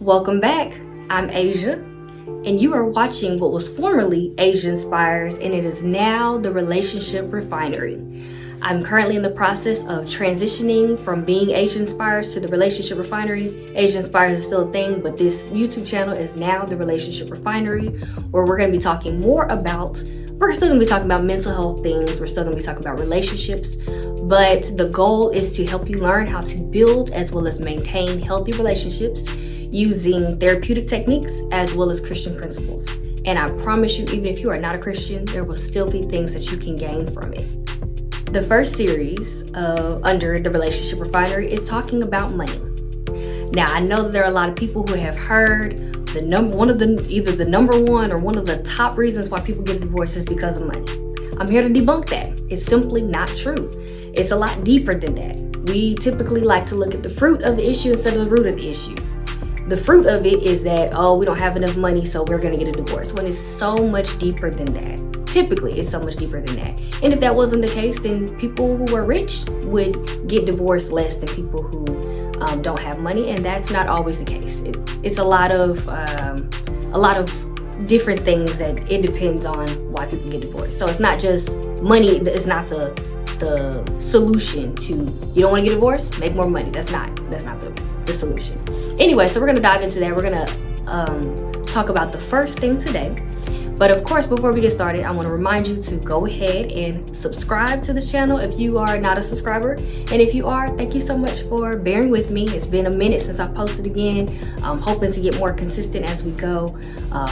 Welcome back. I'm Asia, and you are watching what was formerly Asia Inspires, and it is now the Relationship Refinery. I'm currently in the process of transitioning from being Asia Inspires to the Relationship Refinery. Asia Inspires is still a thing, but this YouTube channel is now the Relationship Refinery, where we're going to be talking more about, we're still going to be talking about mental health things, we're still going to be talking about relationships, but the goal is to help you learn how to build as well as maintain healthy relationships using therapeutic techniques as well as Christian principles. And I promise you, even if you are not a Christian, there will still be things that you can gain from it. The first series under the Relationship Refinery is talking about money. Now, I know that there are a lot of people who have heard either the number one or one of the top reasons why people get divorced is because of money. I'm here to debunk that. It's simply not true. It's a lot deeper than that. We typically like to look at the fruit of the issue instead of the root of the issue. The fruit of it is that, we don't have enough money, so we're gonna get a divorce, when it's so much deeper than that. Typically, it's so much deeper than that. And if that wasn't the case, then people who are rich would get divorced less than people who don't have money, and that's not always the case. It's a lot of different things that it depends on why people get divorced. So it's not just money. It's not the solution to, you don't want to get divorced, make more money. That's not the solution. Anyway, so we're gonna dive into that. We're gonna talk about the first thing today. But of course, before we get started, I want to remind you to go ahead and subscribe to this channel if you are not a subscriber. And if you are, thank you so much for bearing with me. It's been a minute since I posted again. I'm hoping to get more consistent as we go.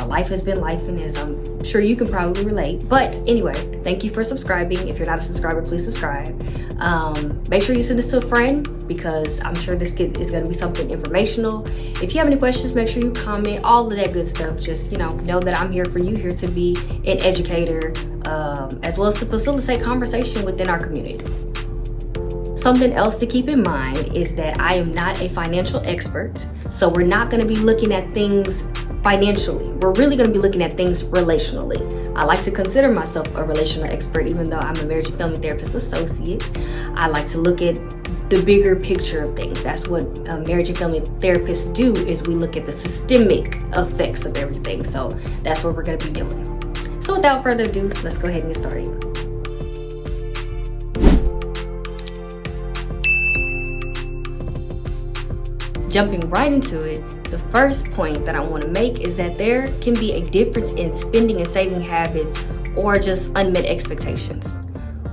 Life has been life, and as I'm sure you can probably relate. But anyway, thank you for subscribing. If you're not a subscriber, please subscribe. Make sure you send this to a friend, because I'm sure this is going to be something informational. If you have any questions, make sure you comment, all of that good stuff. Just, know that I'm here for you, here to be an educator, as well as to facilitate conversation within our community. Something else to keep in mind is that I am not a financial expert, so we're not going to be looking at things financially. We're really going to be looking at things relationally. I like to consider myself a relational expert, even though I'm a marriage and family therapist associate. I like to look at the bigger picture of things. That's what marriage and family therapists do, is we look at the systemic effects of everything. So that's what we're going to be doing. So without further ado, let's go ahead and get started. Jumping right into it, the first point that I want to make is that there can be a difference in spending and saving habits or just unmet expectations.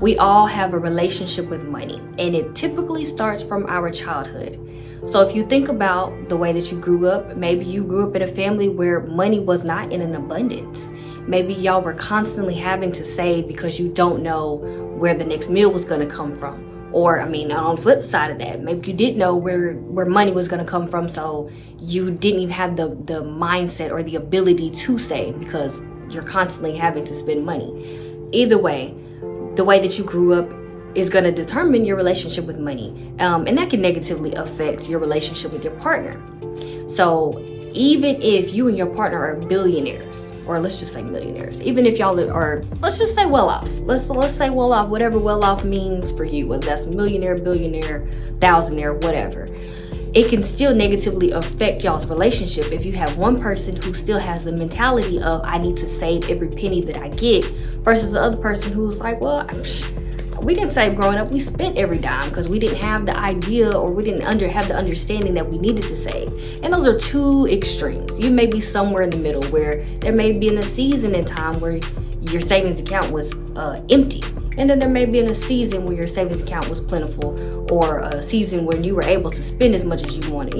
We all have a relationship with money, and it typically starts from our childhood. So if you think about the way that you grew up, maybe you grew up in a family where money was not in an abundance. Maybe y'all were constantly having to save because you don't know where the next meal was going to come from. Or, on the flip side of that, maybe you didn't know where money was going to come from, so you didn't even have the mindset or the ability to save because you're constantly having to spend money. Either way, the way that you grew up is going to determine your relationship with money, and that can negatively affect your relationship with your partner. So even if you and your partner are billionaires, or let's just say millionaires, even if y'all are, let's just say well off. Let's say well off, whatever well off means for you, whether that's millionaire, billionaire, thousandaire, whatever. It can still negatively affect y'all's relationship if you have one person who still has the mentality of, I need to save every penny that I get, versus the other person who's like, well, we didn't save growing up. We spent every dime because we didn't have the idea, or we didn't have the understanding that we needed to save. And those are two extremes. You may be somewhere in the middle, where there may be in a season in time where your savings account was empty. And then there may be in a season where your savings account was plentiful, or a season when you were able to spend as much as you wanted.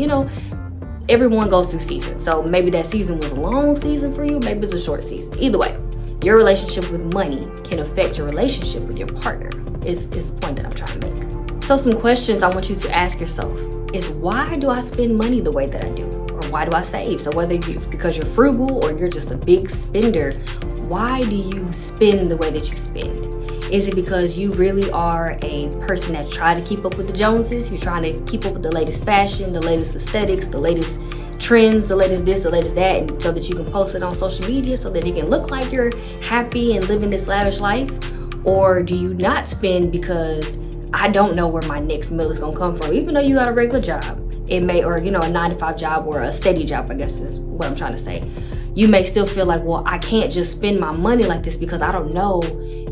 Everyone goes through seasons. So maybe that season was a long season for you, maybe it's a short season. Either way, your relationship with money can affect your relationship with your partner, is the point that I'm trying to make. So some questions I want you to ask yourself is, why do I spend money the way that I do? Or why do I save? So whether it's because you're frugal or you're just a big spender, why do you spend the way that you spend? Is it because you really are a person that's trying to keep up with the Joneses? You're trying to keep up with the latest fashion, the latest aesthetics, the latest trends, the latest this, the latest that, and so that you can post it on social media so that it can look like you're happy and living this lavish life? Or do you not spend because I don't know where my next meal is gonna come from? Even though you got a regular job, it may, or, you know, a 9-to-5 job or a steady job, I guess is what I'm trying to say. You may still feel like, well, I can't just spend my money like this because I don't know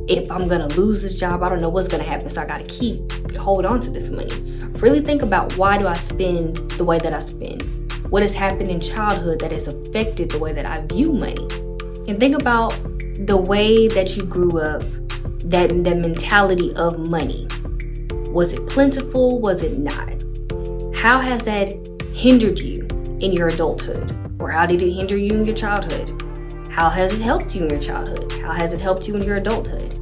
if I'm gonna lose this job. I don't know what's gonna happen, so I gotta hold on to this money. Really think about, why do I spend the way that I spend? What has happened in childhood that has affected the way that I view money? And think about the way that you grew up, that mentality of money. Was it plentiful? Was it not? How has that hindered you in your adulthood? Or how did it hinder you in your childhood? How has it helped you in your childhood? How has it helped you in your adulthood?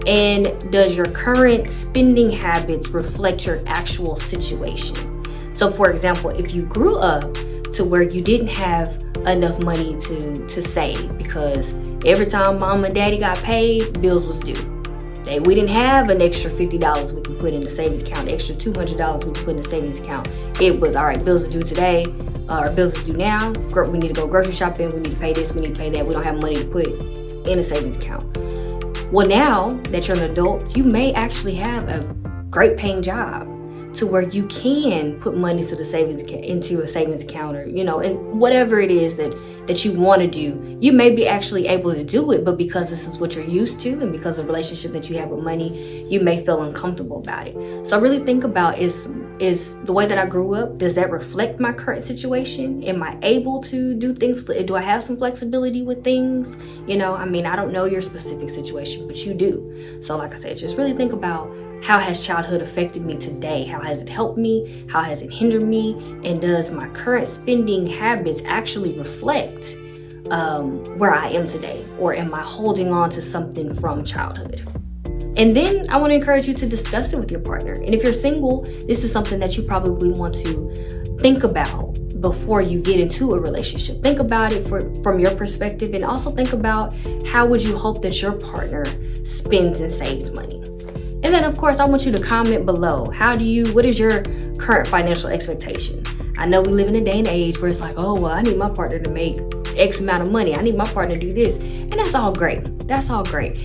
And does your current spending habits reflect your actual situation? So for example, if you grew up to where you didn't have enough money to save, because every time mom and daddy got paid, bills was due. We didn't have an extra $50 we could put in the savings account, extra $200 we could put in the savings account. It was, all right, bills are due today, or bills are due now. We need to go grocery shopping, we need to pay this, we need to pay that. We don't have money to put in a savings account. Well, now that you're an adult, you may actually have a great paying job to where you can put money to the into a savings account, or, you know, and whatever it is that you want to do, you may be actually able to do it, but because this is what you're used to and because of the relationship that you have with money, you may feel uncomfortable about it. So really think about, is the way that I grew up, does that reflect my current situation? Am I able to do things? Do I have some flexibility with things? You know, I mean, I don't know your specific situation, but you do. So like I said, just really think about, how has childhood affected me today? How has it helped me? How has it hindered me? And does my current spending habits actually reflect where I am today? Or am I holding on to something from childhood? And then I want to encourage you to discuss it with your partner. And if you're single, this is something that you probably want to think about before you get into a relationship. Think about it from your perspective, and also think about, how would you hope that your partner spends and saves money? And then of course, I want you to comment below. What is your current financial expectation? I know we live in a day and age where it's like, oh, well, I need my partner to make X amount of money. I need my partner to do this. And that's all great. That's all great.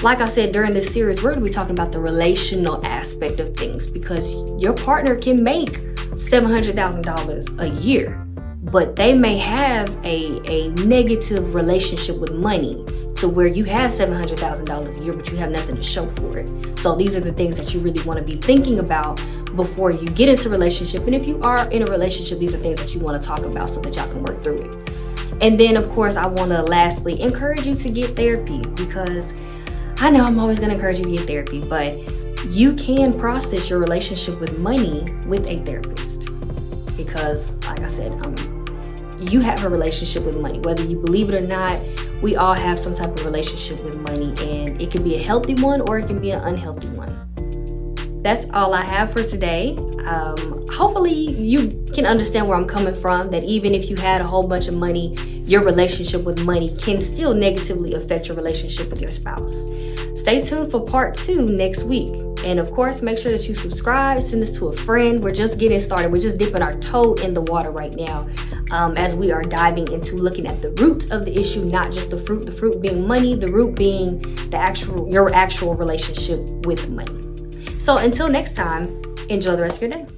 Like I said, during this series, we're going to be talking about the relational aspect of things, because your partner can make $700,000 a year, but they may have a negative relationship with money, to where you have $700,000 a year, but you have nothing to show for it. So these are the things that you really want to be thinking about before you get into a relationship. And if you are in a relationship, these are things that you want to talk about so that y'all can work through it. And then of course, I want to lastly encourage you to get therapy, because I know I'm always going to encourage you to get therapy, but you can process your relationship with money with a therapist. Because like I said, you have a relationship with money, whether you believe it or not. We all have some type of relationship with money, and it can be a healthy one or it can be an unhealthy one. That's all I have for today. Hopefully you can understand where I'm coming from, that even if you had a whole bunch of money, your relationship with money can still negatively affect your relationship with your spouse. Stay tuned for part 2 next week. And of course, make sure that you subscribe, send this to a friend. We're just getting started. We're just dipping our toe in the water right now, as we are diving into looking at the root of the issue, not just the fruit being money, the root being your actual relationship with money. So until next time, enjoy the rest of your day.